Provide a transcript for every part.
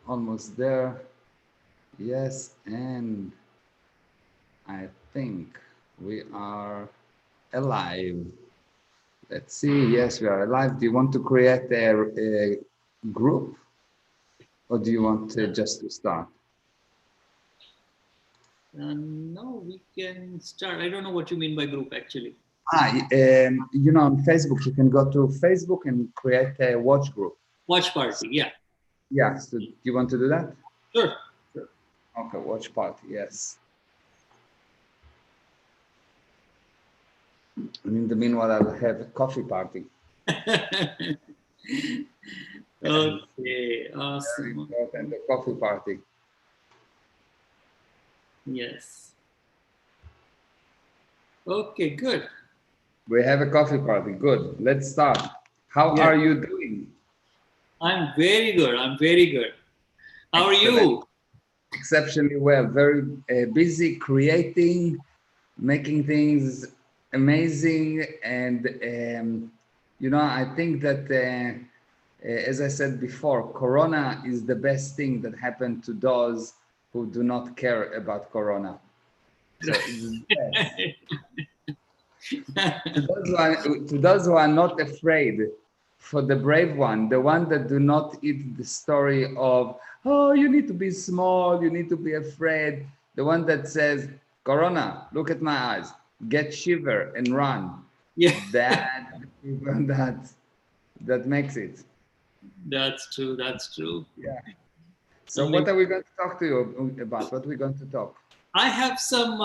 Almost there. Yes, and I think we are alive. Let's see. Yes, we are alive. Do you want to create a group or do you want just to start? No, we can start. I don't know what you mean by group actually. On Facebook, you can go to Facebook and create a watch group. Watch party. Yeah, Yeah, so do you want to do that? sure. Sure. Okay, watch party, yes. And in the meanwhile, I'll have a coffee party. Yes, Okay, very awesome. important, the coffee party. Yes. Okay, good. We have a coffee party. Good. Let's start. How Yes, are you doing? I'm very good. I'm very good. How are Excellent. you? Exceptionally well. Very busy creating, making things amazing. And, I think that, as I said before, Corona is the best thing that happened to those who do not care about Corona. So it's the best. To those who are not afraid, for the brave one, the one that do not eat the story of, oh, you need to be small, you need to be afraid, the one that says, Corona, look at my eyes, get shiver and run. Yeah, That that makes it. that's true. That's true. Yeah. So Only what are we going to talk to you about? What are we going to talk? I have some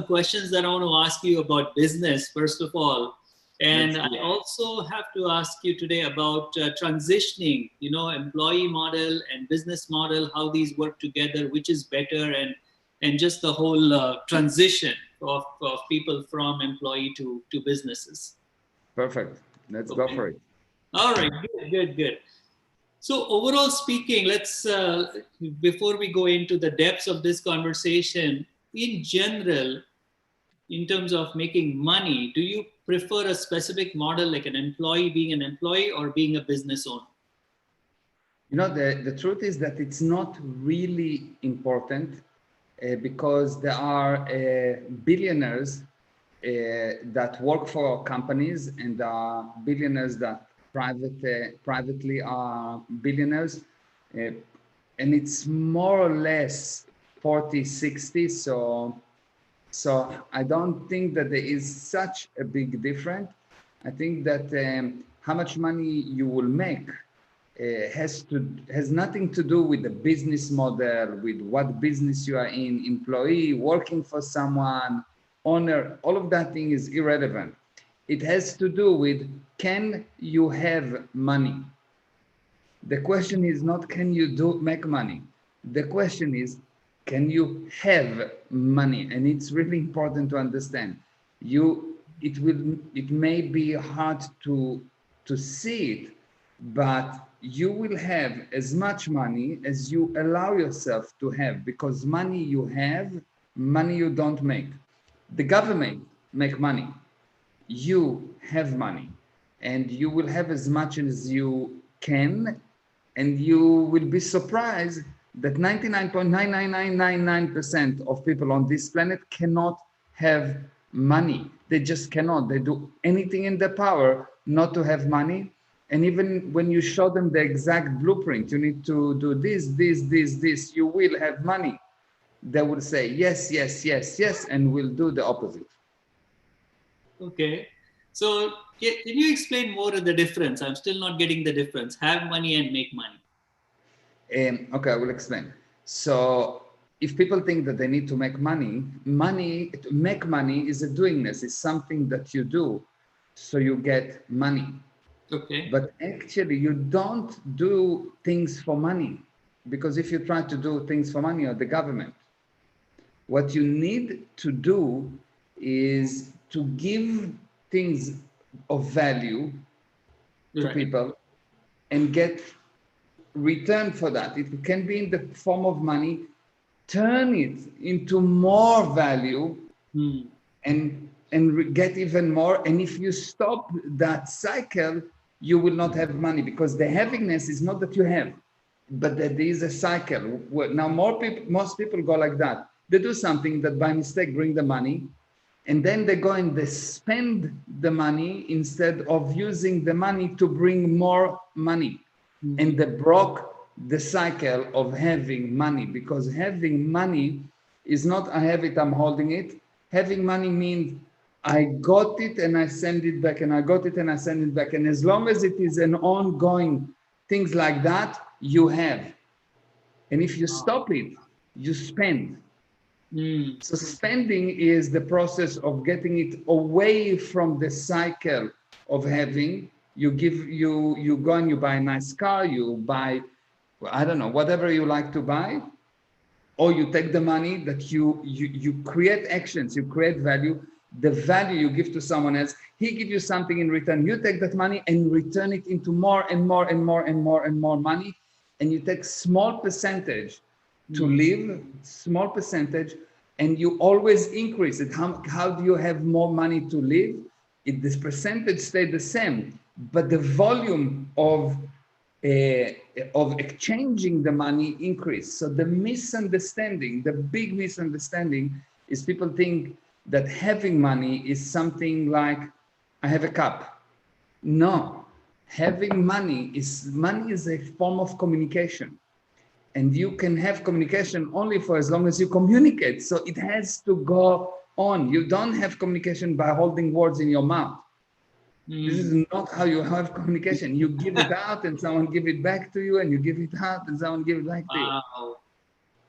questions that I want to ask you about business first of all, and Let's I do it. also have to ask you today about transitioning. Employee model and business model, how these work together, which is better, and just the whole transition of people from employee to businesses. Perfect. Let's go Okay. for it. All right. Good. Good. Good. So overall speaking, let's before we go into the depths of this conversation, in general, in terms of making money, do you prefer a specific model like an employee being an employee or being a business owner? The truth is that it's not really important because there are billionaires that work for companies and there are billionaires that privately are billionaires. Uh, and it's more or less 40-60. So I don't think that there is such a big difference. I think that how much money you will make has nothing to do with the business model, with what business you are in, employee, working for someone, owner. All of that thing is irrelevant. It has to do with, can you have money? The question is not, can you make money? The question is, can you have money? And it's really important to understand. It may be hard to see it, but you will have as much money as you allow yourself to have, because money you have, money you don't make. The government make money, you have money, and you will have as much as you can, and you will be surprised that 99.99999% of people on this planet cannot have money. They just cannot. They do anything in their power not to have money. And even when you show them the exact blueprint, you need to do this, you will have money. They will say yes, yes, yes, yes, and will do the opposite. Okay. So can you explain more of the difference? I'm still not getting the difference. Have money and make money. Okay, I will explain. So, if people think that they need to make money, to make money is a doingness. It's something that you do, so you get money. Okay. But actually, you don't do things for money, because if you try to do things for money, or the government, what you need to do is to give things of value to Right. people and get return for that. It can be in the form of money. Turn it into more value Hmm. and get even more. And if you stop that cycle, you will not have money, because the havingness is not that you have. but there is a cycle. Now most people go like that. They do something that by mistake bring the money, and then they go and they spend the money instead of using the money to bring more money. And they broke the cycle of having money, because having money is not I have it, I'm holding it. Having money means I got it and I send it back, and I got it and I send it back. And as long as it is an ongoing things like that, you have. And if you stop it, you spend. So spending is the process of getting it away from the cycle of having. You go and you buy a nice car, you buy, I don't know, whatever you like to buy, or you take the money that you create actions, you create value. The value you give to someone else, he gives you something in return. You take that money and return it into more and more and more and more and more money, and you take small percentage to live, small percentage, and you always increase it. How do you have more money to live? This percentage stayed the same, but the volume of exchanging the money increased. So the misunderstanding, the big misunderstanding, is people think that having money is something like I have a cup. No, having money is a form of communication. And you can have communication only for as long as you communicate. So it has to go on. You don't have communication by holding words in your mouth. This is not how you have communication. You give it out and someone give it back to you, and you give it out and someone give it back to you.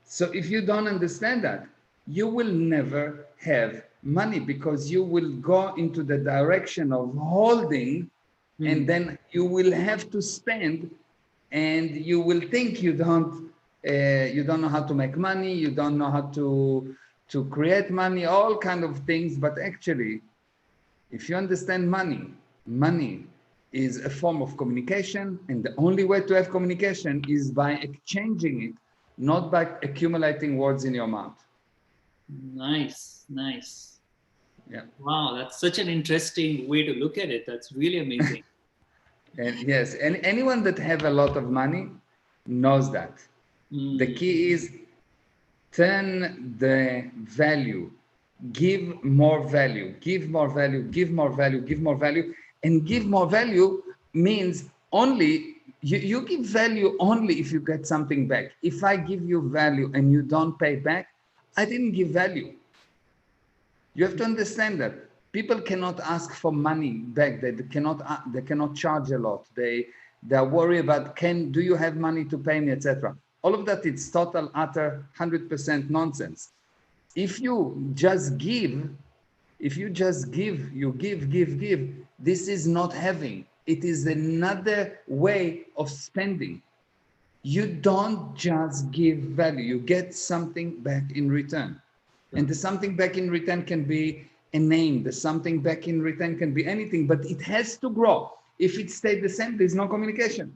So if you don't understand that, you will never have money, because you will go into the direction of holding, and then you will have to spend, and you will think you don't know how to make money, you don't know how to create money, all kind of things. But actually, if you understand money is a form of communication, and the only way to have communication is by exchanging it, not by accumulating words in your mouth. Nice. Yeah. Wow, that's such an interesting way to look at it. That's really amazing. And yes, and anyone that have a lot of money knows that. The key is turn the value, give more value, give more value, give more value, give more value. And give more value means only, you give value only if you get something back. If I give you value and you don't pay back, I didn't give value. You have to understand that people cannot ask for money back. They cannot charge a lot. They're worried about, do you have money to pay me, etc. All of that, it's total, utter, 100% nonsense. If you just give, you give, this is not having. It is another way of spending. You don't just give value, you get something back in return. And the something back in return can be a name. The something back in return can be anything, but it has to grow. If it stayed the same, there's no communication.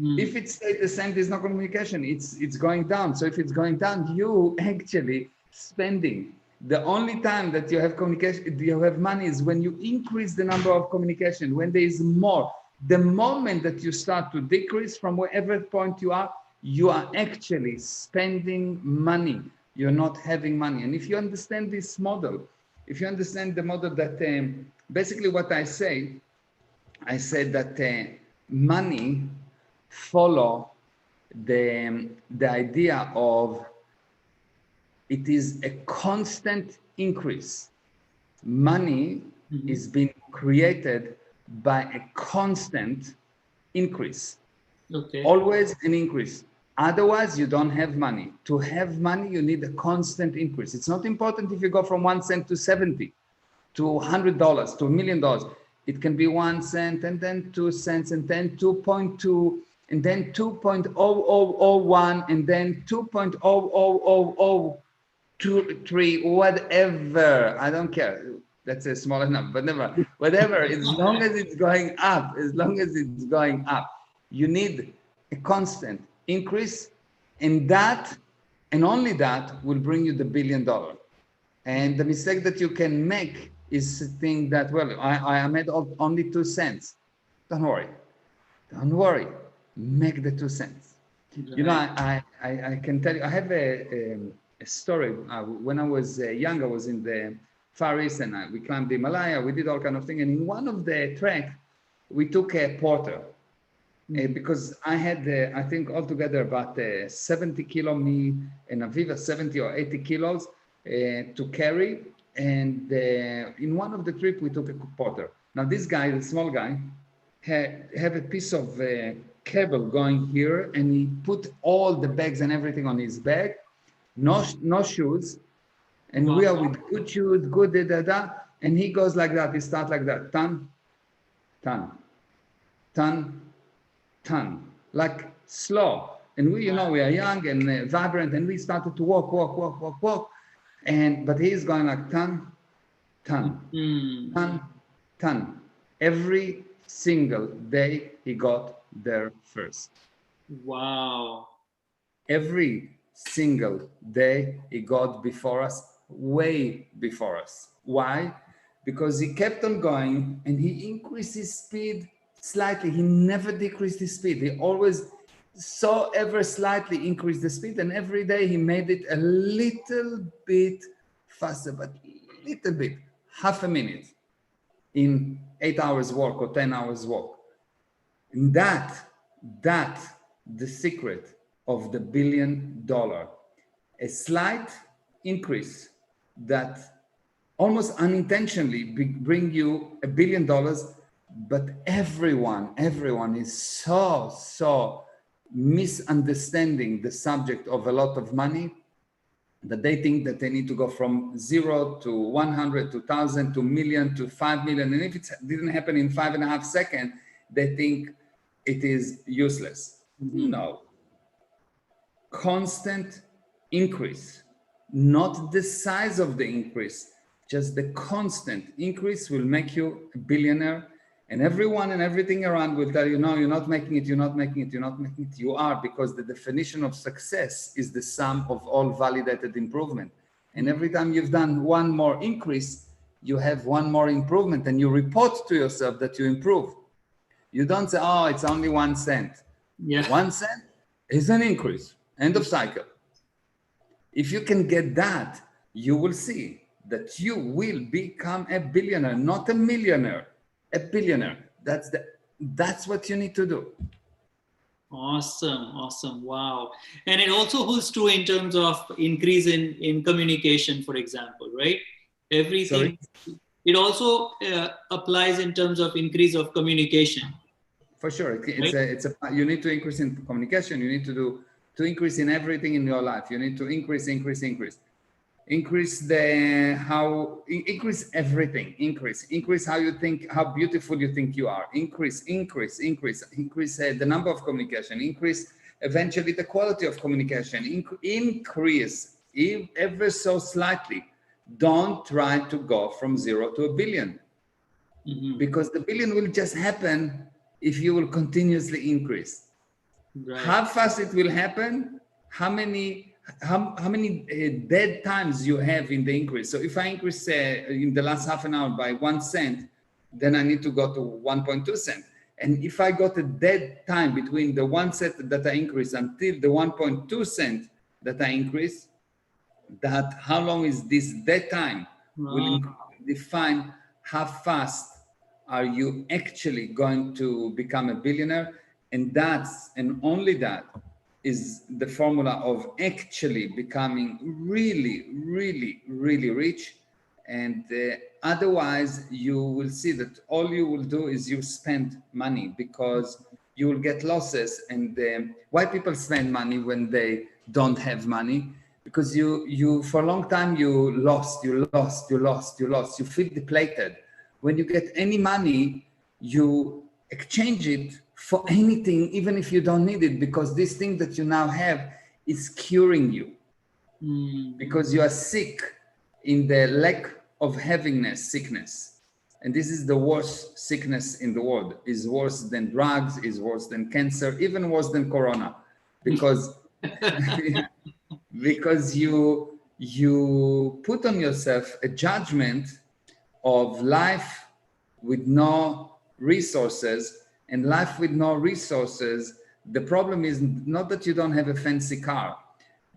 If it stayed the same, there's no communication. It's going down. So if it's going down, you actually spending. The only time that you have communication, you have money, is when you increase the number of communication, when there is more. The moment that you start to decrease from wherever point you are actually spending money. You're not having money. And if you understand this model, if you understand the model that basically what I said that money follow the idea of it is a constant increase. Money is being created by a constant increase. Okay. Always an increase. Otherwise, you don't have money. To have money, you need a constant increase. It's not important if you go from 1 cent to 70, to $100, to $1 million. It can be 1 cent, and then 2 cents, and then 2.2, and then 2.0001, and then 2.00003, whatever. I don't care. That's a smaller number, but never. Whatever. As long as it's going up, you need a constant increase, and that, and only that, will bring you the $1 billion. And the mistake that you can make is to think that, well, I made only 2 cents. Don't worry. Make the 2 cents. You know, I can tell you, I have a story. When I was young, I was in the Far East and we climbed the Himalaya, we did all kind of things. And in one of the trek, we took a porter because I had, I think altogether about 70 kilo, me and Aviva, 70 or 80 kilos to carry. And in one of the trip, we took a porter. Now this guy, the small guy, have a piece of cable going here, and he put all the bags and everything on his back, no shoes, and we are with good shoes, good and he goes like that. He starts like that, ton, ton, ton, ton, like slow. And we, you know, we are young and vibrant, and we started to walk, and but he's going like ton, ton, ton, ton. Every single day he got there first. Wow. Every single day he got before us, way before us. Why? Because he kept on going and he increased his speed slightly. He never decreased his speed. He always so ever slightly increased the speed, and every day he made it a little bit faster, but little bit, half a minute in 8 hours walk or 10 hours walk. And that the secret of the $1 billion, a slight increase that almost unintentionally bring you $1 billion, but everyone is so misunderstanding the subject of a lot of money that they think that they need to go from 0 to 100 to 1,000 to million to 5 million. And if it didn't happen in 5.5 seconds, they think it is useless. No. Constant increase, not the size of the increase, just the constant increase will make you a billionaire. And everyone and everything around will tell you, no, you're not making it, you're not making it, you're not making it. You are, because the definition of success is the sum of all validated improvement. And every time you've done one more increase, you have one more improvement, and you report to yourself that you improve. You don't say, oh, it's only 1 cent. Yeah. 1 cent is an increase. End of cycle. If you can get that, you will see that you will become a billionaire, not a millionaire. A billionaire. That's what you need to do. Awesome. Wow. And it also holds true in terms of increase in communication, for example, right? Everything. Sorry? It also applies in terms of increase of communication. For sure. You need to increase in communication. You need to increase in everything in your life. You need to increase everything. Increase how you think, how beautiful you think you are. Increase the number of communication. Increase eventually the quality of communication. Increase ever so slightly. Don't try to go from 0 to 1 billion, because the billion will just happen if you will continuously increase. Right. How fast it will happen? How many dead times you have in the increase? So if I increase in the last half an hour by 1 cent, then I need to go to 1.2 cents. And if I got a dead time between the 1 cent that I increase until the 1.2 cent that I increase, that how long is this dead time will define how fast are you actually going to become a billionaire. And only that is the formula of actually becoming really rich. And otherwise you will see that all you will do is you spend money, because you will get losses. And why people spend money when they don't have money? Because you for a long time you lost, you feel depleted. When you get any money, you exchange it for anything, even if you don't need it, because this thing that you now have is curing you. Because you are sick in the lack of havingness, sickness. And this is the worst sickness in the world. Is worse than drugs, is worse than cancer, even worse than corona. Because because you put on yourself a judgment of life with no resources, and life with no resources The problem is not that you don't have a fancy car,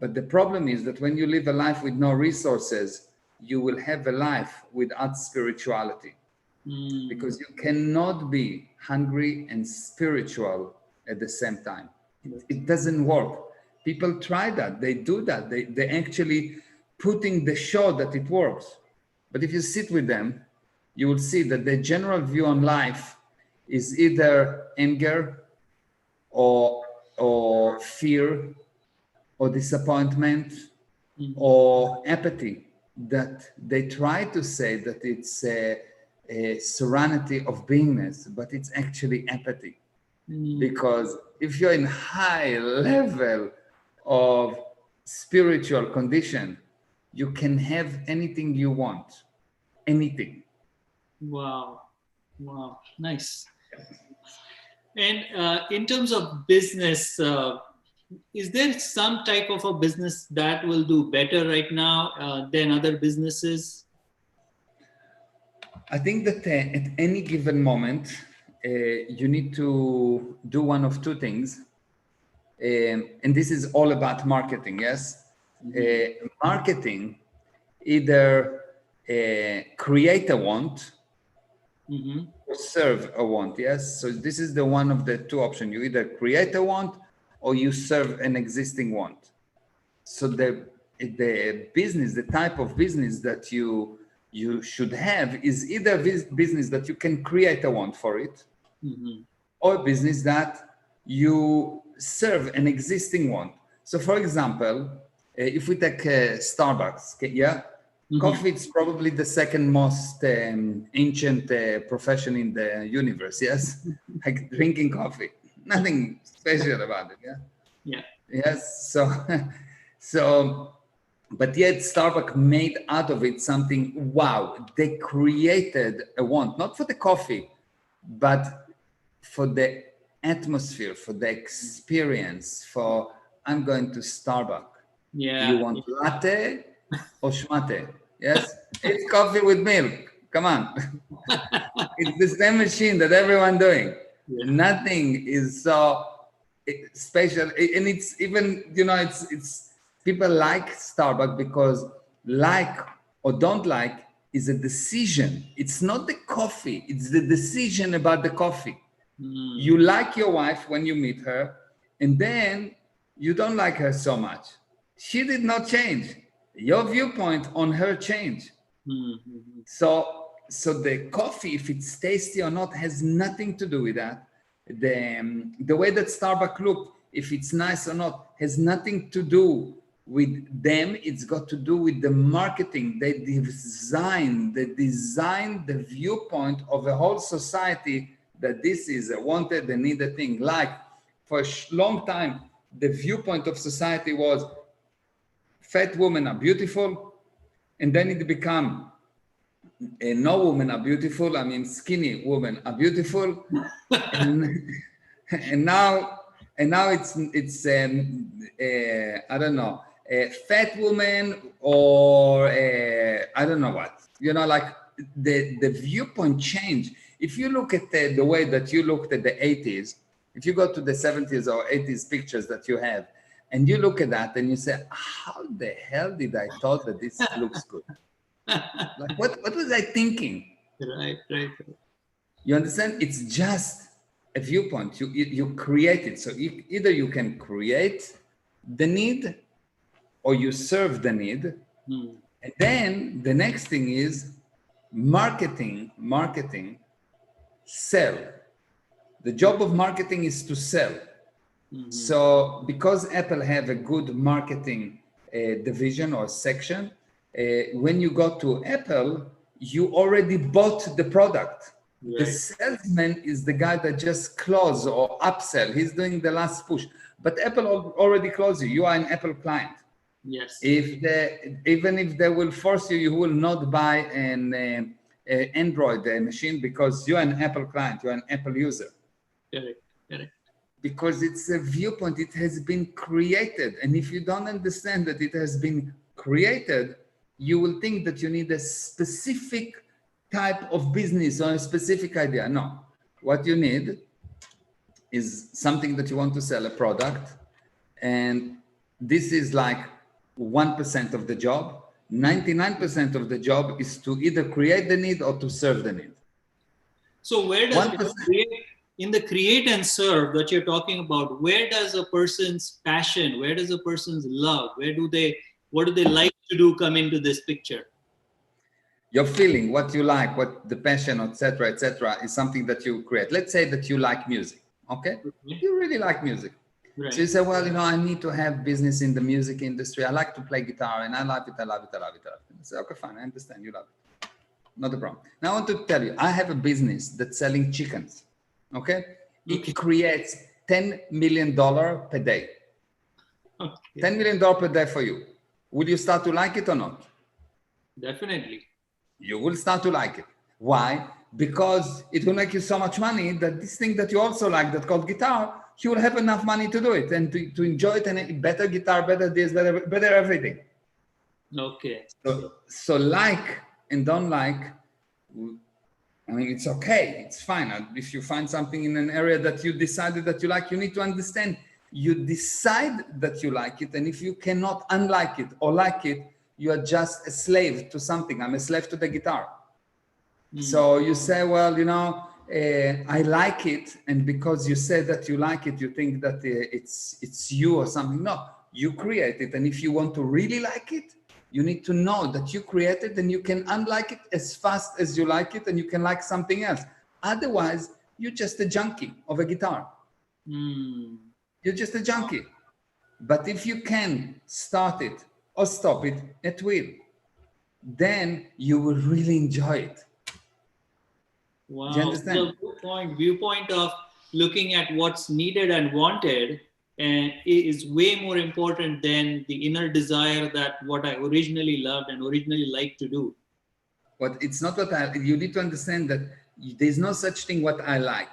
but the problem is that when you live a life with no resources, you will have a life without spirituality. Because you cannot be hungry and spiritual at the same time. It doesn't work. People try that. They do that. They actually putting the show that it works. But if you sit with them, you will see that the general view on life is either anger or fear or disappointment or apathy, that they try to say that it's a serenity of beingness, but it's actually apathy. Because if you're in high level of spiritual condition, you can have anything you want, anything. Wow, nice. And in terms of business, is there some type of a business that will do better right now than other businesses? I think that at any given moment, you need to do one of two things. And this is all about marketing, yes? Marketing, either create a want or serve a want, yes? So this is the one of the two options. You either create a want or you serve an existing want. So the business, the type of business that you should have is either business that you can create a want for it, or a business that you serve an existing want. So for example, if we take Starbucks, yeah, coffee is probably the second most ancient profession in the universe, yes? Like drinking coffee, nothing special about it, yeah? Yeah. Yes, so, but yet Starbucks made out of it something, wow, they created a want, not for the coffee, but for the atmosphere, for the experience, for I'm going to Starbucks. Yeah. You want latte or schmate? Yes, it's coffee with milk. Come on. It's the same machine that everyone doing. Yeah. Nothing is so special. And it's even, you know, it's people like Starbucks because like or don't like is a decision. It's not the coffee. It's the decision about the coffee. You like your wife when you meet her, and then you don't like her so much. She did not change. Your viewpoint on her changed. So the coffee, if it's tasty or not, has nothing to do with that. The way that Starbucks look, if it's nice or not, has nothing to do with them. It's got to do with the marketing. They design the viewpoint of a whole society that this is a wanted and needed thing. Like for a long time, the viewpoint of society was fat women are beautiful, and then it became no women are beautiful. I mean, skinny women are beautiful, and now it's I don't know, a fat woman or I don't know what, you know, like the viewpoint change. If you look at the way that you looked at the 80s, if you go to the 70s or 80s pictures that you have, and you look at that and you say, how the hell did I thought that this looks good? Like, what was I thinking? Right. You understand? It's just a viewpoint. You create it. So either you can create the need or you serve the need. And then the next thing is marketing, sell. The job of marketing is to sell. So because Apple have a good marketing division or section, when you go to Apple, you already bought the product. Right. The salesman is the guy that just close or upsell. He's doing the last push. But Apple already closed you. You are an Apple client. Yes. Even if they will force you, you will not buy an Android machine because you're an Apple client. You're an Apple user. Correct. Because it's a viewpoint, it has been created. And if you don't understand that it has been created, you will think that you need a specific type of business or a specific idea. No, what you need is something that you want to sell, a product, and this is like 1% of the job. 99% of the job is to either create the need or to serve the need. So where does 1%. in the create and serve that you're talking about, where does a person's passion, where does a person's love, what do they like to do come into this picture? Your feeling, what you like, what the passion, etc., is something that you create. Let's say that you like music, okay? You really like music. Right. So you say, well, I need to have business in the music industry. I like to play guitar and I love it. I say, okay, fine, I understand, you love it. Not a problem. Now I want to tell you, I have a business that's selling chickens, okay? It creates $10 million per day. Okay. $10 million per day for you. Will you start to like it or not? Definitely. You will start to like it. Why? Because it will make you so much money that this thing that you also like, that called guitar, you will have enough money to do it and to enjoy it, and better guitar, better this, better everything. Okay. So like and don't like, I mean, it's okay, it's fine. If you find something in an area that you decided that you like, you need to understand, you decide that you like it, and if you cannot unlike it or like it, you are just a slave to something. I'm a slave to the guitar. So you say, well, I like it, and because you say that you like it, you think that it's you or something. No, you create it, and if you want to really like it, you need to know that you created, and you can unlike it as fast as you like it, and you can like something else. Otherwise, you're just a junkie of a guitar. You're just a junkie. But if you can start it or stop it at will, then you will really enjoy it. Wow. Do you understand? The viewpoint of looking at what's needed and wanted and is way more important than the inner desire that what I originally loved and originally liked to do. But it's not you need to understand that there's no such thing what I like.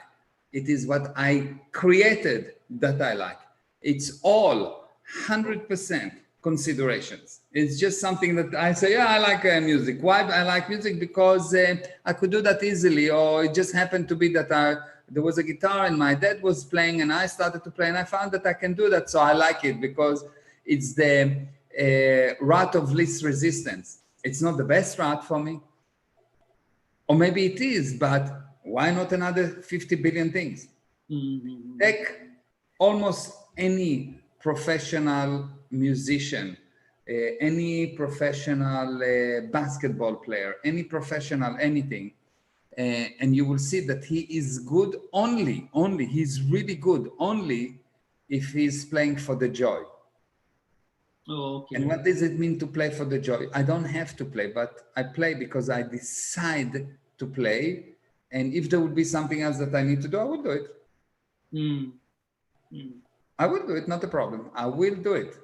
It is what I created that I like. It's all 100% considerations. It's just something that I say, yeah, I like music. Why I like music? Because I could do that easily, or it just happened to be that there was a guitar and my dad was playing and I started to play and I found that I can do that. So I like it because it's the route of least resistance. It's not the best route for me. Or maybe it is, but why not another 50 billion things? Take almost any professional musician, any professional basketball player, any professional anything, and you will see that he is good only, he's really good only if he's playing for the joy. Okay. And what does it mean to play for the joy? I don't have to play, but I play because I decide to play. And if there would be something else that I need to do, I would do it. I will do it, not a problem. I will do it.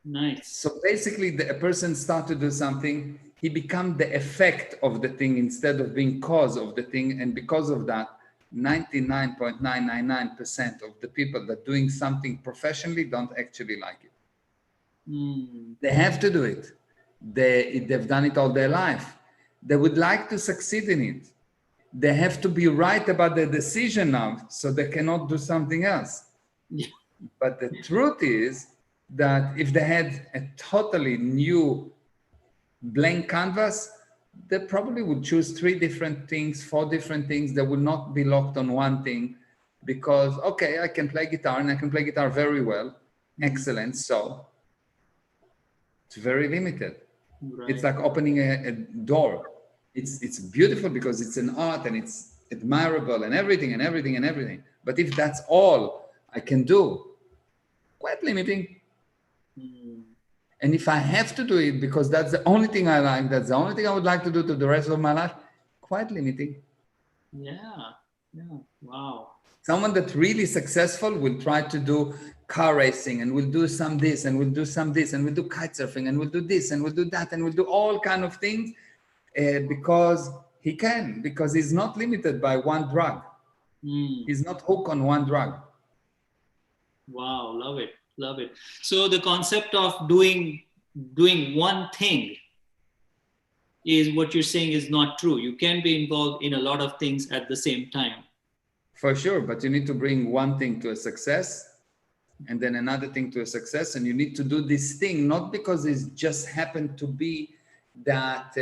Nice. So basically, a person starts to do something, he becomes the effect of the thing instead of being cause of the thing. And because of that, 99.999% of the people that doing something professionally don't actually like it. They have to do it. They've done it all their life. They would like to succeed in it. They have to be right about their decision now, so they cannot do something else. Yeah. But the truth is that if they had a totally new blank canvas, they probably would choose 3 different things, 4 different things. They would not be locked on one thing because, okay, I can play guitar and I can play guitar very well. Excellent. So it's very limited. Right. It's like opening a door. It's beautiful because it's an art and it's admirable and everything. But if that's all I can do, quite limiting. And if I have to do it because that's the only thing I like, that's the only thing I would like to do to the rest of my life, quite limiting. Yeah. Wow. Someone that's really successful will try to do car racing and will do some this and will do some this and will do kite surfing and will do this and will do that and will do all kind of things because he can, because he's not limited by one drug. He's not hooked on one drug. Wow, love it. So the concept of doing one thing is what you're saying is not true. You can be involved in a lot of things at the same time. For sure, but you need to bring one thing to a success and then another thing to a success, and you need to do this thing not because it just happened to be that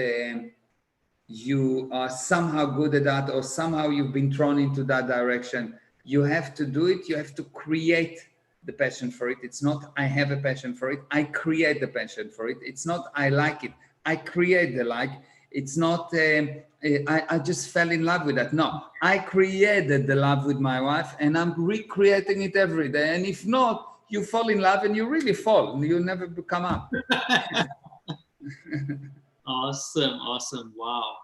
you are somehow good at that or somehow you've been thrown into that direction. You have to do it. You have to create the passion for it. It's not I have a passion for it. I create the passion for it. It's not I like it. I create the like. It's not I just fell in love with that. No, I created the love with my wife and I'm recreating it every day. And if not, you fall in love and you really fall. You never come up. Awesome. Wow.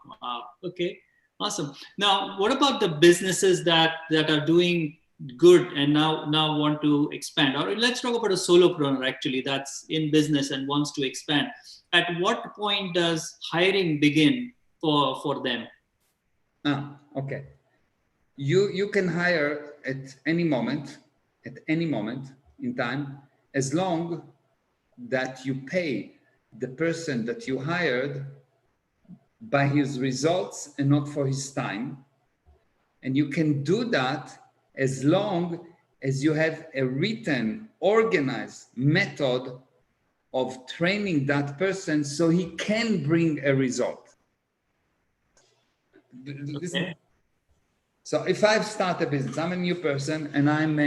Okay. Awesome. Now, what about the businesses that are doing good and now want to expand? Or let's talk about a solopreneur actually that's in business and wants to expand. At what point does hiring begin for them? Okay. You can hire at any moment in time, as long that you pay the person that you hired by his results and not for his time. And you can do that as long as you have a written, organized method of training that person so he can bring a result. Okay. So if I start a business, I'm a new person and I'm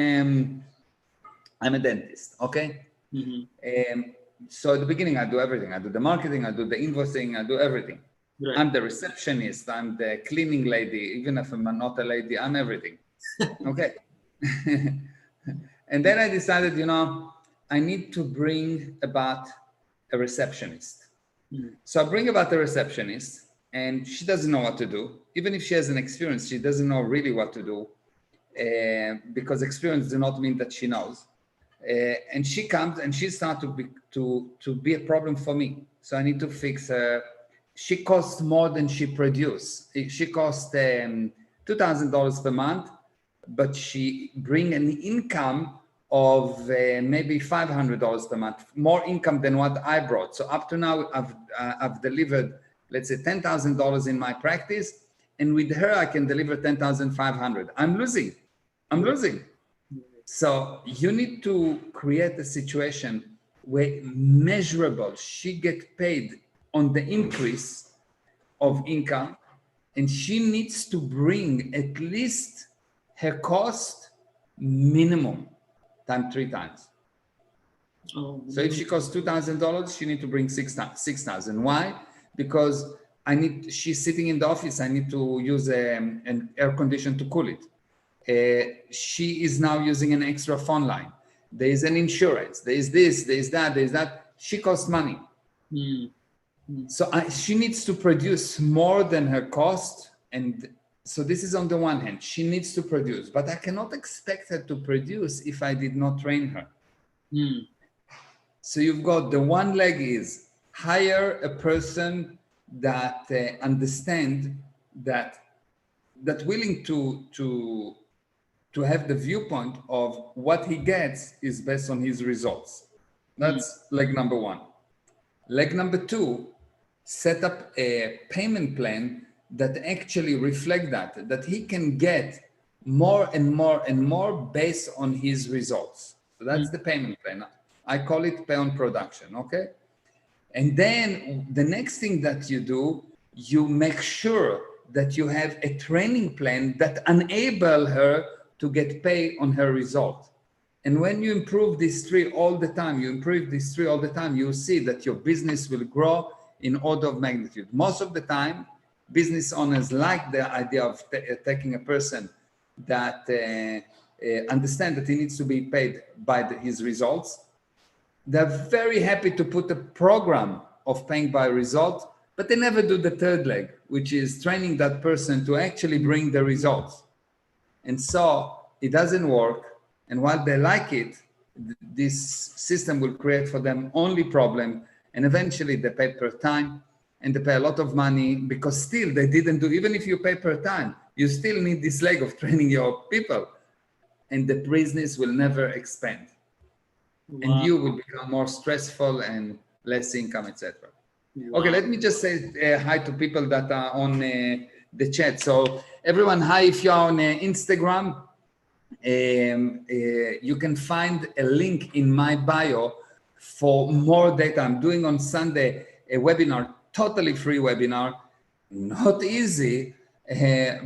a dentist, okay? Mm-hmm. So at the beginning, I do everything. I do the marketing, I do the invoicing, I do everything. Right. I'm the receptionist, I'm the cleaning lady, even if I'm not a lady, I'm everything. Okay. And then I decided, I need to bring about a receptionist. Mm-hmm. So I bring about a receptionist and she doesn't know what to do. Even if she has an experience, she doesn't know really what to do because experience does not mean that she knows. And she comes and she starts to be a problem for me. So I need to fix her. She costs more than she produces. She costs $2,000 per month, but she bring an income of maybe $500 per month, more income than what I brought. So up to now, I've delivered, let's say, $10,000 in my practice, and with her I can deliver 10,500. I'm losing. So you need to create a situation where measurable, she get paid on the increase of income, and she needs to bring at least her cost minimum times 3 times. So if she costs $2,000, she need to bring 6,000. Why? Because she's sitting in the office. I need to use an air conditioner to cool it. She is now using an extra phone line. There is an insurance. There is this, there is that. She costs money. So she needs to produce more than her cost. And so this is on the one hand, she needs to produce, but I cannot expect her to produce if I did not train her. So you've got the one leg is hire a person that understand that willing to have the viewpoint of what he gets is based on his results. That's leg number one. Leg number two, set up a payment plan that actually reflect that he can get more and more and more based on his results. So that's the payment plan. I call it pay on production, okay? And then the next thing that you do, you make sure that you have a training plan that enable her to get paid on her result. And when you improve these three all the time, you'll see that your business will grow in order of magnitude. Most of the time, business owners like the idea of taking a person that understand that he needs to be paid by his results. They're very happy to put a program of paying by result, but they never do the third leg, which is training that person to actually bring the results. And so it doesn't work. And while they like it, this system will create for them only problem. And eventually they pay per time and they pay a lot of money because still they didn't do, even if you pay per time, you still need this leg of training your people and the business will never expand. Wow. And you will become more stressful and less income, etc. Wow. Okay, let me just say hi to people that are on the chat. So everyone, hi, if you're on Instagram, you can find a link in my bio for more data. I'm doing on Sunday a webinar, totally free webinar, not easy,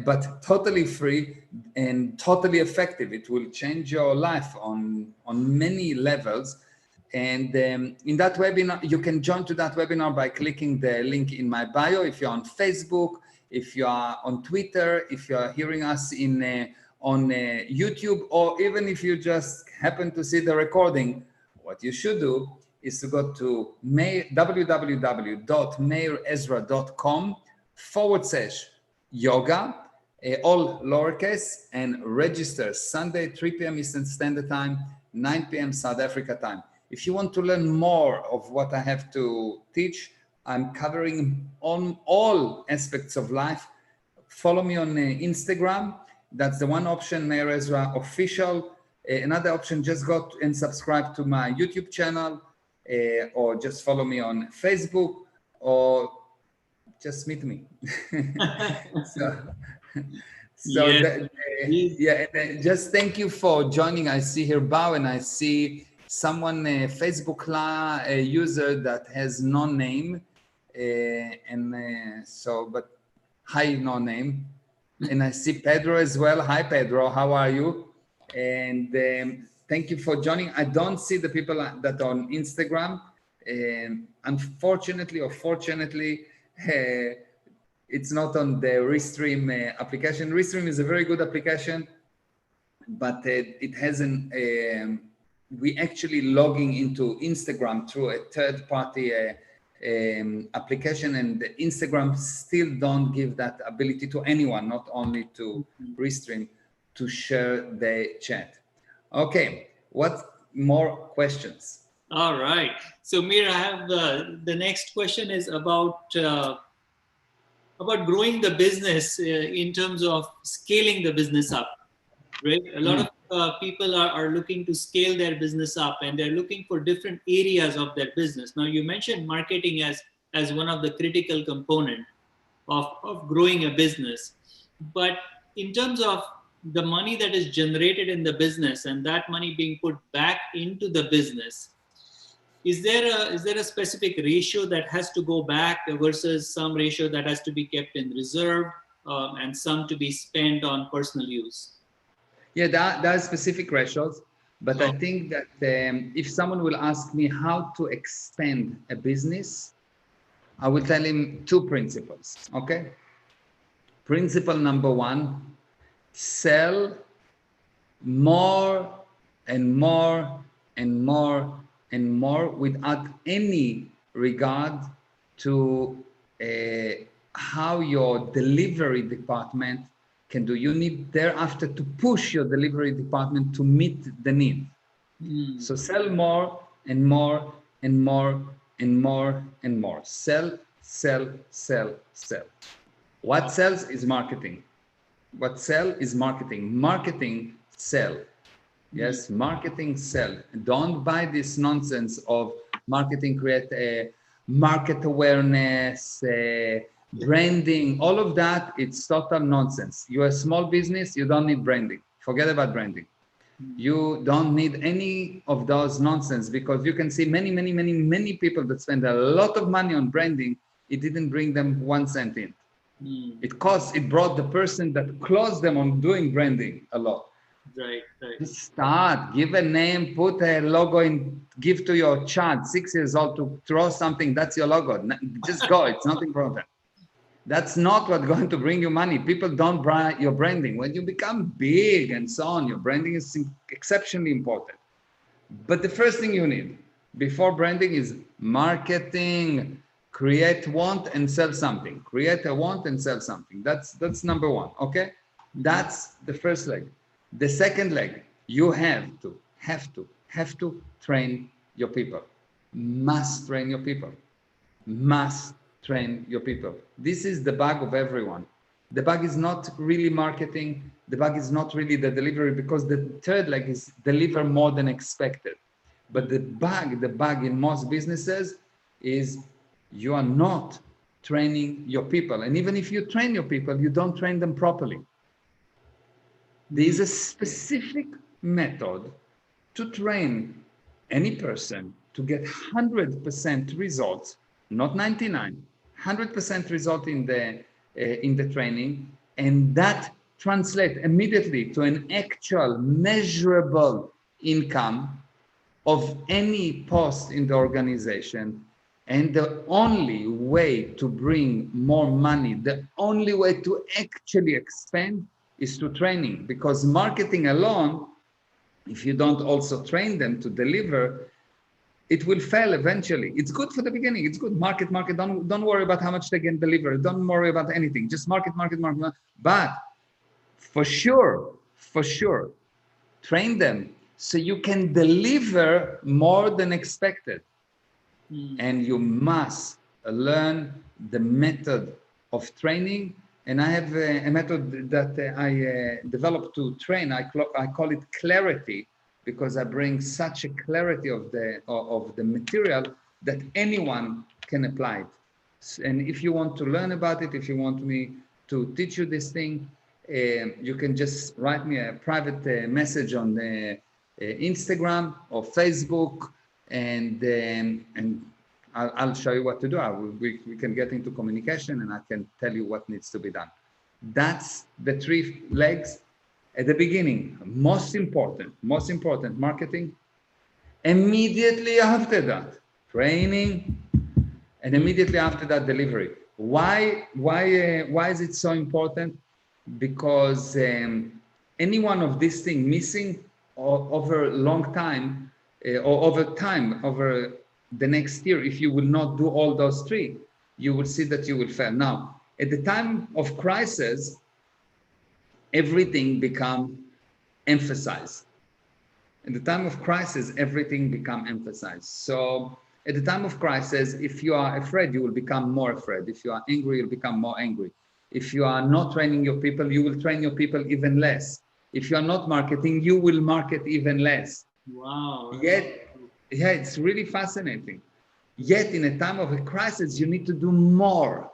but totally free and totally effective. It will change your life on many levels. And in that webinar, you can join to that webinar by clicking the link in my bio. If you're on Facebook, if you are on Twitter, if you are hearing us on YouTube, or even if you just happen to see the recording, what you should do is to go to www.meirezra.com/yoga, all lowercase, and register Sunday, 3 p.m. Eastern Standard Time, 9 p.m. South Africa time. If you want to learn more of what I have to teach, I'm covering on all aspects of life. Follow me on Instagram. That's the one option, Meir Ezra Official. Another option, just go and subscribe to my YouTube channel, or just follow me on Facebook, or just meet me. Just thank you for joining. I see here Bao, and I see someone, Facebook user that has no name, but hi, no name. And I see Pedro as well. Hi, Pedro. How are you? And thank you for joining. I don't see the people that are on Instagram. Unfortunately or fortunately, it's not on the Restream application. Restream is a very good application, but it hasn't. We actually logging into Instagram through a third-party application, and Instagram still don't give that ability to anyone, not only to Restream, to share the chat. Okay, what more questions? All right. So Meir, I have the next question is about growing the business in terms of scaling the business up, right? A lot of people are looking to scale their business up, and they're looking for different areas of their business. Now, you mentioned marketing as one of the critical component of growing a business. But in terms of the money that is generated in the business and that money being put back into the business, is there a specific ratio that has to go back versus some ratio that has to be kept in reserve, and some to be spent on personal use? Yeah, there are specific ratios, but I think that if someone will ask me how to expand a business, I will tell him two principles, okay? Principle number one, sell more and more and more and more without any regard to how your delivery department can do. You need thereafter to push your delivery department to meet the need. So sell more and more and more and more and more. Sell, sell, sell, sell. What sells is marketing. What sell is marketing. Marketing sell. Yes, marketing sell. Don't buy this nonsense of marketing create a market awareness, branding, all of that. It's total nonsense. You're a small business, you don't need branding. Forget about branding. You don't need any of those nonsense, because you can see many people that spend a lot of money on branding. It didn't bring them 1 cent in. It brought the person that closed them on doing branding a lot. Right. Start, give a name, put a logo in, give to your child, 6 years old, to throw something, that's your logo. Just go, it's not important. That's not what's going to bring you money. People don't buy your branding. When you become big and so on, your branding is exceptionally important. But the first thing you need before branding is marketing. Create want and sell something. Create a want and sell something. That's number one, okay? That's the first leg. The second leg, you have to train your people. Must train your people. Must train your people. This is the bug of everyone. The bug is not really marketing. The bug is not really the delivery, because the third leg is deliver more than expected. But the bug in most businesses is you are not training your people. And even if you train your people, you don't train them properly. There is a specific method to train any person to get 100% results, not 99, 100% result in the training, and that translate immediately to an actual measurable income of any post in the organization. And the only way to bring more money, the only way to actually expand is to training, because marketing alone, if you don't also train them to deliver, it will fail eventually. It's good for the beginning. It's good. Market. Don't worry about how much they can deliver. Don't worry about anything. Just market. But for sure, train them so you can deliver more than expected. And you must learn the method of training. And I have a method that I developed to train. I call it clarity, because I bring such a clarity of the material that anyone can apply it. And if you want to learn about it, if you want me to teach you this thing, you can just write me a private message on Instagram or Facebook, and I'll show you what to do. We can get into communication, and I can tell you what needs to be done. That's the 3 legs at the beginning. Most important, marketing. Immediately after that, training, and immediately after that, delivery. Why is it so important? Because any one of these things missing over a long time, or over the next year, if you will not do all those 3, you will see that you will fail. Now, at the time of crisis, everything become emphasized. In the time of crisis, everything become emphasized. So at the time of crisis, if you are afraid, you will become more afraid. If you are angry, you'll become more angry. If you are not training your people, you will train your people even less. If you are not marketing, you will market even less. Wow. Yet, yeah, it's really fascinating. Yet in a time of a crisis, you need to do more.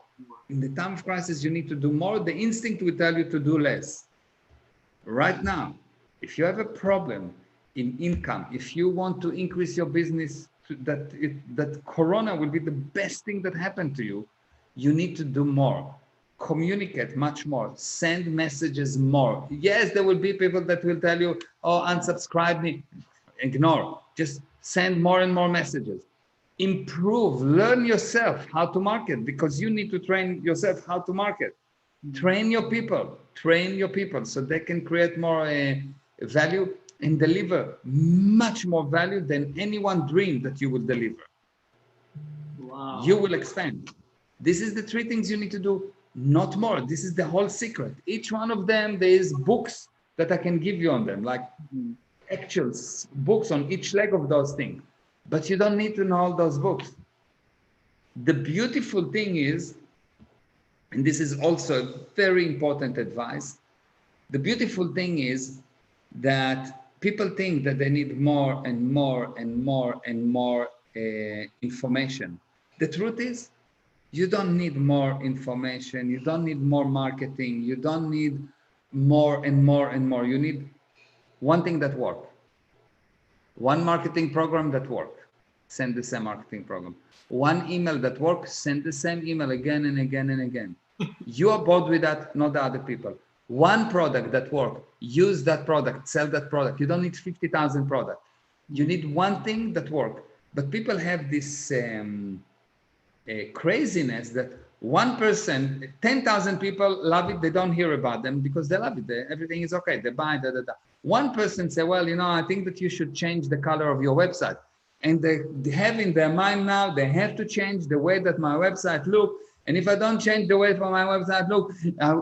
In the time of crisis, you need to do more. The instinct will tell you to do less. Right now, if you have a problem in income, if you want to increase your business, that Corona will be the best thing that happened to you, you need to do more. Communicate much more. Send messages more. Yes, there will be people that will tell you, oh, unsubscribe me. Ignore. Just send more and more messages. Improve. Learn yourself how to market, because you need to train yourself how to market. Train your people so they can create more value and deliver much more value than anyone dreamed that you will deliver. Wow. You will expand. This is the 3 things you need to do, not more. This is the whole secret. Each one of them, there is books that I can give you on them, like actual books on each leg of those things. But you don't need to know all those books. The beautiful thing is, and this is also very important advice, the beautiful thing is that people think that they need more and more information. The truth is, you don't need more information, you don't need more marketing, you don't need more and more. You need one thing that works. One marketing program that works. Send the same marketing program. One email that works, send the same email again and again. You are bored with that, not the other people. One product that works, use that product, sell that product. You don't need 50,000 products. You need one thing that works. But people have this craziness that one person, 10,000 people love it, they don't hear about them because they love it. Everything is okay, they buy, One person say, well, I think that you should change the color of your website. And they have in their mind now, they have to change the way that my website looks. And if I don't change the way for my website look,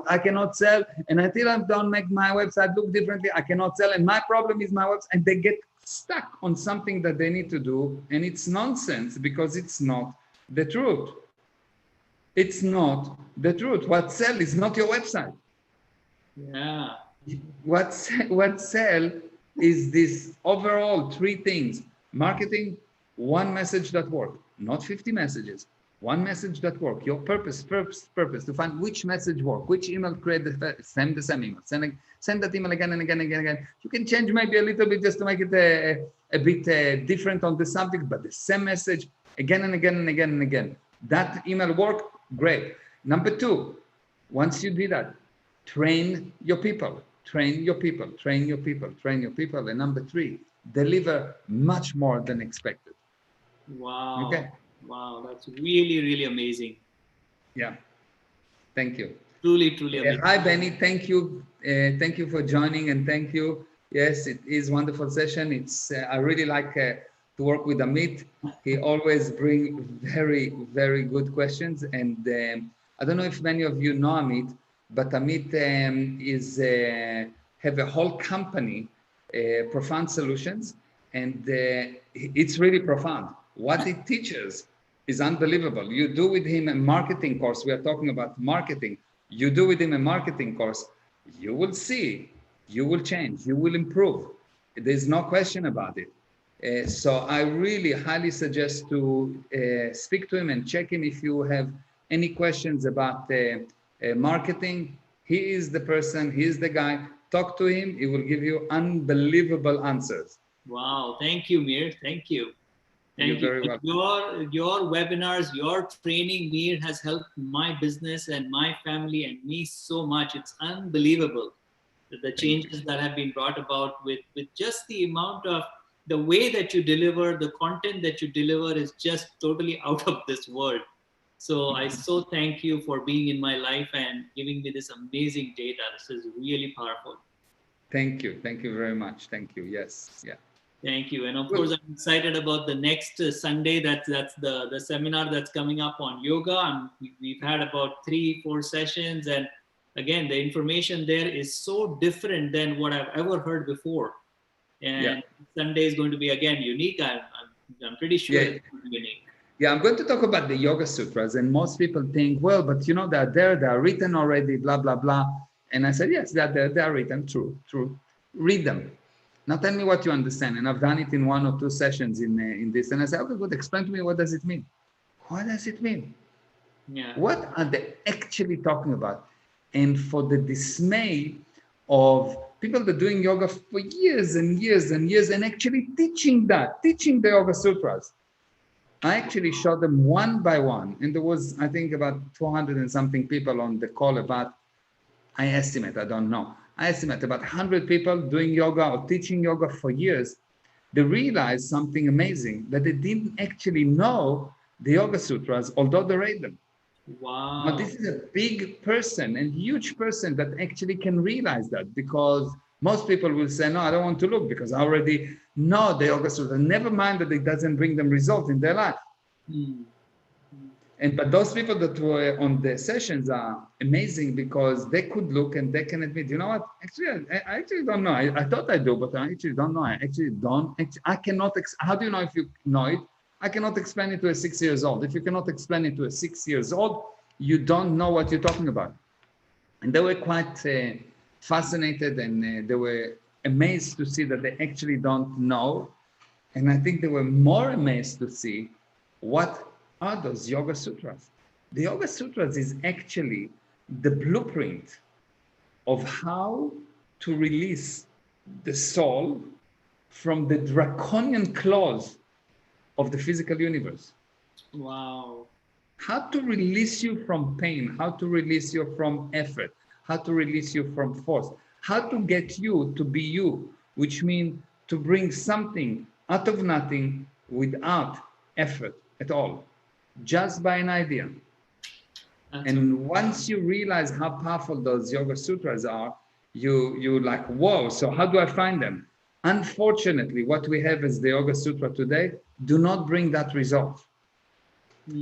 I cannot sell. And until I don't make my website look differently, I cannot sell. And my problem is my website. And they get stuck on something that they need to do. And it's nonsense because it's not the truth. It's not the truth. What sells is not your website. Yeah. What sells is this overall 3 things. Marketing, one message that works, not 50 messages. One message that work. Your purpose, to find which message work, which email create send the same email. Send that email again and again and again and again. You can change maybe a little bit just to make it a bit different on the subject, but the same message again and again and again and again. That email work, great. Number two, once you do that, train your people, train your people, train your people, train your people. And number three, deliver much more than expected. Wow. Okay. Wow. That's really, really amazing. Yeah. Thank you. Truly, truly amazing. Hi, Benny. Thank you. Thank you for joining, and thank you. Yes, it is a wonderful session. It's I really like to work with Amit. He always brings very, very good questions. And I don't know if many of you know Amit, but Amit is have a whole company, Profound Solutions, and it's really profound. What it teaches is unbelievable. You do with him a marketing course. We are talking about marketing. You do with him a marketing course, you will see, you will change, you will improve. There's no question about it. So I really highly suggest to speak to him and check him if you have any questions about marketing. He is the person, he is the guy. Talk to him, he will give you unbelievable answers. Wow, thank you, Meir. Thank you. Thank You're very welcome. Your webinars, your training, Meir, has helped my business and my family and me so much. It's unbelievable the changes that have been brought about with just the amount of the way that you deliver, the content that you deliver is just totally out of this world. So I so thank you for being in my life and giving me this amazing data. This is really powerful. Thank you. Thank you very much. Thank you. Yes. Yeah. Thank you. And of course, I'm excited about the next Sunday. That's the seminar that's coming up on yoga. And we've had about 3-4 sessions. And again, the information there is so different than what I've ever heard before. And Sunday is going to be, again, unique. I'm pretty sure it's going to be unique. Yeah, I'm going to talk about the Yoga Sutras. And most people think, well, but you know, they're there, they're written already, blah, blah, blah. And I said, yes, they're there, they're written, true. Read them. Now tell me what you understand. And I've done it in 1 or 2 sessions in this. And I said, okay, good, explain to me, what does it mean? What does it mean? Yeah. What are they actually talking about? And for the dismay of people that are doing yoga for years and years and years and actually teaching the Yoga Sutras, I actually showed them one by one. And there was, I think, about 400 and something people on the call about, I estimate, I don't know. I estimate about 100 people doing yoga or teaching yoga for years. They realized something amazing, that they didn't actually know the Yoga Sutras, although they read them. Wow. But this is a big person and huge person that actually can realize that, because most people will say, no, I don't want to look because I already know the Yoga Sutra. Never mind that it doesn't bring them results in their life. But those people that were on the sessions are amazing because they could look and they can admit, you know what, actually, I actually don't know. I thought I do, but I actually don't know. I actually don't. I cannot, how do you know if you know it? I cannot explain it to a 6 years old. If you cannot explain it to a 6 years old, you don't know what you're talking about. And they were quite fascinated, and they were amazed to see that they actually don't know. And I think they were more amazed to see what are those Yoga Sutras. The Yoga Sutras is actually the blueprint of how to release the soul from the draconian claws of the physical universe. Wow. How to release you from pain, how to release you from effort, how to release you from force, how to get you to be you, which means to bring something out of nothing without effort at all, just by an idea. And once you realize how powerful those Yoga Sutras are, you're like, whoa, so how do I find them? Unfortunately, what we have as the Yoga Sutra today do not bring that result.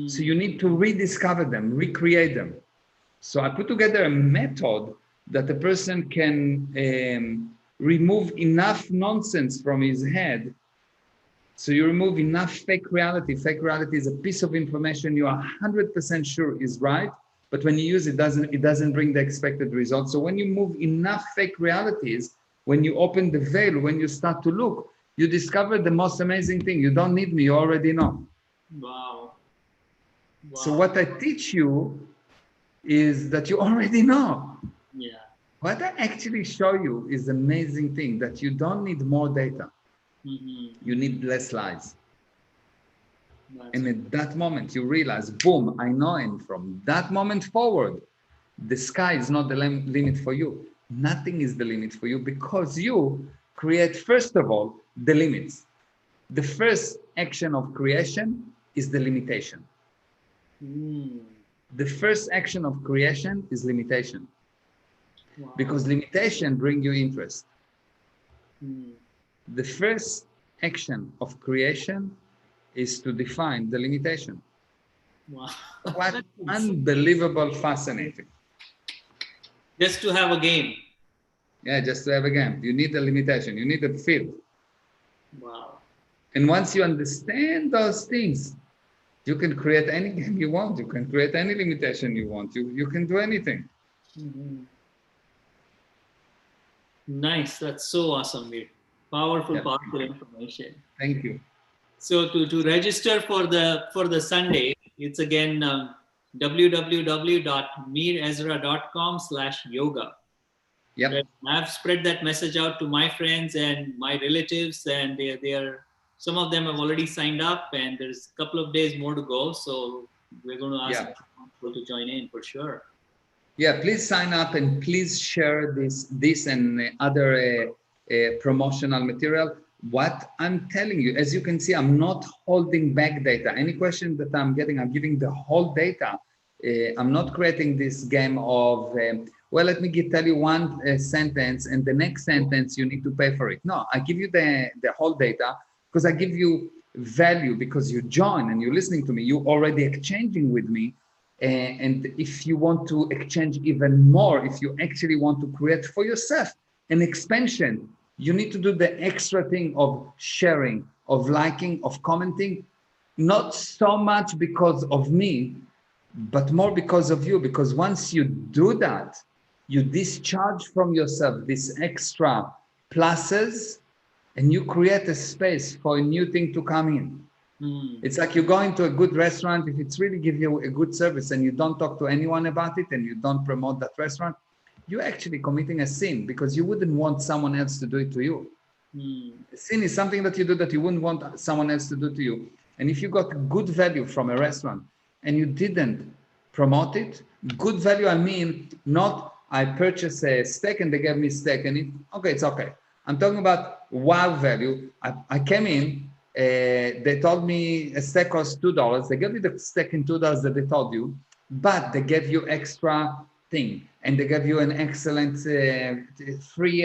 So you need to rediscover them, recreate them. So I put together a method that a person can remove enough nonsense from his head. So you remove enough fake reality. Fake reality is a piece of information you are 100% sure is right, but when you use it, it doesn't bring the expected results. So when you move enough fake realities, when you open the veil, when you start to look, you discover the most amazing thing. You don't need me, you already know. Wow. So Wow. what I teach you is that you already know. Yeah. What I actually show you is the amazing thing that you don't need more data. Mm-hmm. You need less lies. That's And at that moment, you realize, boom, I know. And from that moment forward, the sky is not the limit for you. Nothing is the limit for you because you create, first of all, the limits. The first action of creation is the limitation. mm. The first action of creation is limitation Wow. because limitation brings you interest. Mm. The first action of creation is to define the limitation. Wow. What That's insane. unbelievable fascinating. Just to have a game. Yeah, just to have a game. You need a limitation, you need a field. Wow. And once you understand those things, you can create any game you want. You can create any limitation you want. You can do anything. Mm-hmm. Nice. That's so awesome, Meir. Powerful, Yeah, powerful information. thank you. So to register for the Sunday, it's again www.meirezra.com/yoga. Right. Yep. I've spread that message out to my friends and my relatives, and they are some of them have already signed up, and there's a couple of days more to go. So we're going to ask Yeah. people to join in for sure. Yeah, please sign up and please share this and other promotional material. What I'm telling you, as you can see, I'm not holding back data. Any question that I'm getting, I'm giving the whole data. I'm not creating this game of, well, let me tell you one sentence and the next sentence you need to pay for it. No, I give you the whole data because I give you value because you join and you're listening to me. You're already exchanging with me. And if you want to exchange even more, if you actually want to create for yourself an expansion, you need to do the extra thing of sharing, of liking, of commenting, not so much because of me, but more because of you. Because once you do that, you discharge from yourself these extra pluses and you create a space for a new thing to come in. Hmm. It's like you go into a good restaurant, if it's really give you a good service and you don't talk to anyone about it and you don't promote that restaurant, you're actually committing a sin because you wouldn't want someone else to do it to you. Hmm. Sin is something that you do that you wouldn't want someone else to do to you. And if you got good value from a restaurant and you didn't promote it, good value, I mean, not I purchased a steak and they gave me steak and okay, it's okay. I'm talking about wow value. I came in, they told me a steak costs $2. They gave me the steak in $2 that they told you, but they gave you extra thing and they gave you an excellent free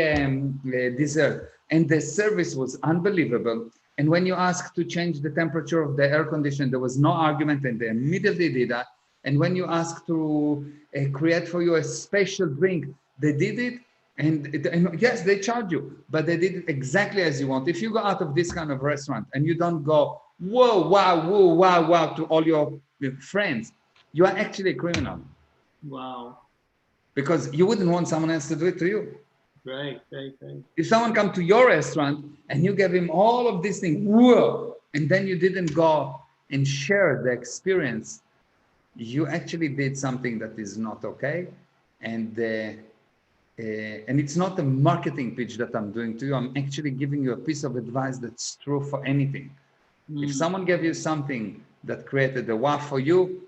dessert and the service was unbelievable. And when you asked to change the temperature of the air conditioner, there was no argument and they immediately did that. And when you asked to create for you a special drink, they did it. And yes, they charge you, but they did it exactly as you want. If you go out of this kind of restaurant and you don't go, whoa, wow, whoa, wow, wow, to all your friends, you are actually a criminal Wow. because you wouldn't want someone else to do it to you. Right. Right. Right. If someone come to your restaurant and you gave him all of these things, whoa, and then you didn't go and share the experience, you actually did something that is not okay. And it's not a marketing pitch that I'm doing to you. I'm actually giving you a piece of advice that's true for anything. If Hmm. someone gave you something that created a wow for you,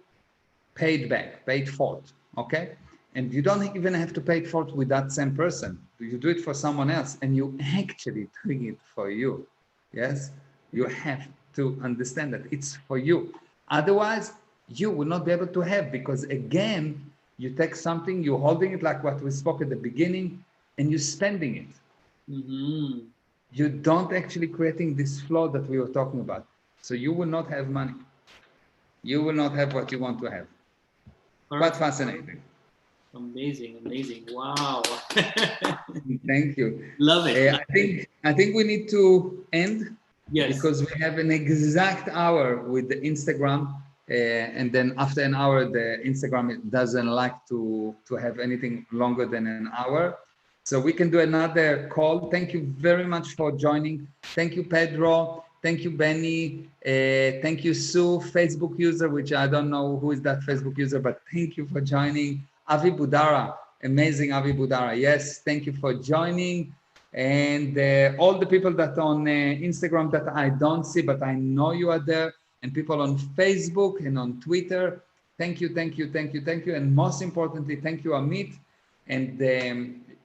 pay it back, pay it forward, okay? And you don't even have to pay it forward with that same person. You do it for someone else and you actually doing it for you. Yes? You have to understand that it's for you. Otherwise, you will not be able to have because again, you take something, you're holding it like what we spoke at the beginning, and you're spending it. Mm-hmm. You don't actually creating this flow that we were talking about. So you will not have money. You will not have what you want to have. Quite Perfect. fascinating. Amazing. Amazing. Wow. Thank you. Love it. Love it. I think we need to end Yes. because we have an exact hour with the Instagram, and then after an hour, the Instagram doesn't like to have anything longer than an hour. So we can do another call. Thank you very much for joining. Thank you, Pedro. Thank you, Benny. Thank you, Sue, Facebook user, which I don't know who is that Facebook user, but thank you for joining. Avi Budara, amazing Avi Budara. Yes, thank you for joining. And all the people that on Instagram that I don't see, but I know you are there, and people on Facebook and on Twitter. Thank you, thank you, thank you, thank you. And most importantly, thank you, Amit, and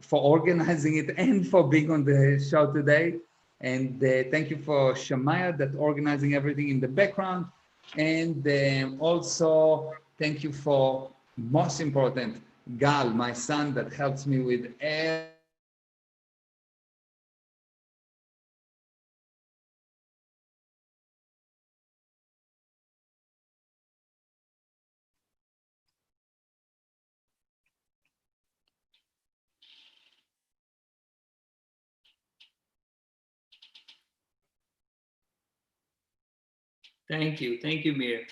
for organizing it and for being on the show today. And thank you for Shamaya that organizing everything in the background. And also thank you for most important, Gal, my son that helps me with Thank you. Thank you, Meir.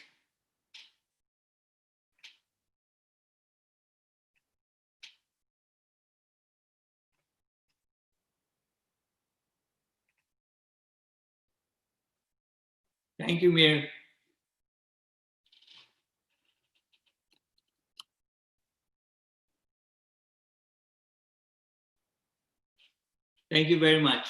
Thank you, Meir. Thank you very much.